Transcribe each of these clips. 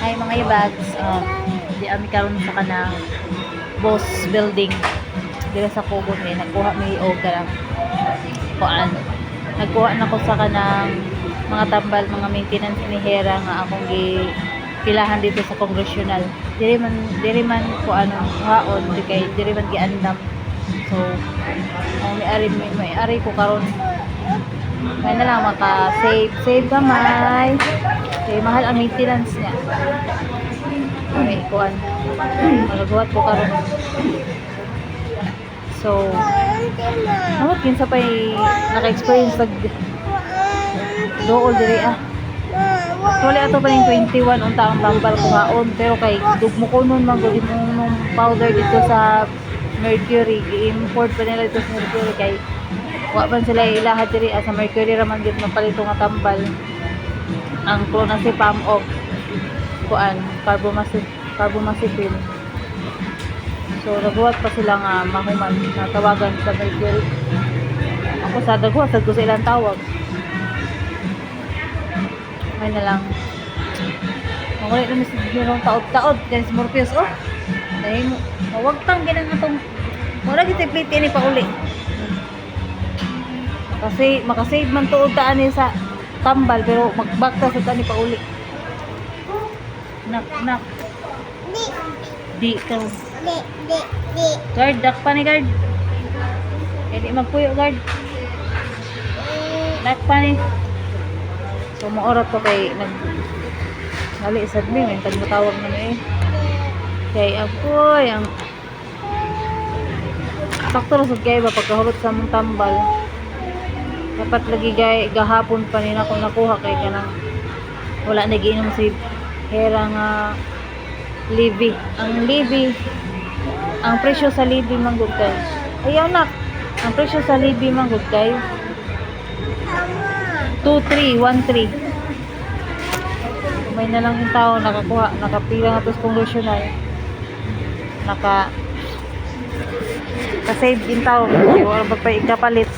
Hi mga ibags. Di ami karon sa kanang boss building. Dira sa Kugon may nagkuha mi og kanang kuan. Nagkuha na ko sa kanang mga tambal, mga maintenance ni Hera nga akong pilahan dito sa congressional. Diri man ko ano haon di kay diri man giandam. So ang may ari ko karon. May na lang maka-save gamay. Kaya mahal ang maintenance niya. May kuan. Magabuhat ko karon. So, nawat kinsa pay naka-experience pag dool diri ah. Actually ato pa ning 21 unta ang tambal ko haon pero kay dugmo ko nun man gud imong powder dito sa Mercury, i-import pa nila dito sa Mercury kay wa man sila ilahat diri sa Mercury raman gid mapalito nga tambal. Ang clonazepam og kuan carbamazepine. So nagbuhat pa sila nga mahuman na tawagan sa Mercury. Ako sa dagwa sad ko sa ilang tawag. May na lang. Mawala na si Jerome taod-taod kan si Morpheus oh. Dahil wag tang ginang atong wala gid plate ni pa uli. Kasi makasave man tuod ta ani sa tambal pero magbakta sa tani pa uli. Nak. Di ka. Di. Guard, dak pa ni guard. Hindi magpuyo guard. Dak pa ni. So maorot ko kay nali sad mi men tag matawag na mi. Kay apoy ang sakto ra sad kay ba pagkahulot sa mong tambal. Dapat lagi gahapon pa nila kung nakuha kay kanang wala na giinom si Hera nga Libby. Ang presyo sa Libby manggod kay. Ayaw nak. Ang presyo sa Libby manggod kay 2313. May na lang yung tao nakakuha, nakapila nga to sa congressional. Ka-save din tao. Kaya wala ba pa ikapalit.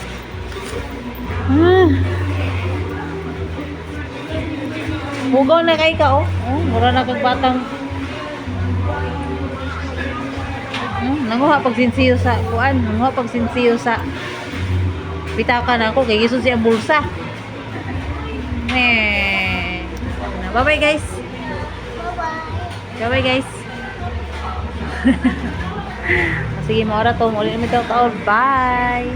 Hugaw na kay ka oh. Mura na kag batang. Nanguha pag sinsiyo sa kuan, nanguha pag sinsiyo sa pitaka na ako kay gisun siya bulsa. Bye-bye guys. Bye-bye guys. Sige, maura to. Muli namin taon. Bye.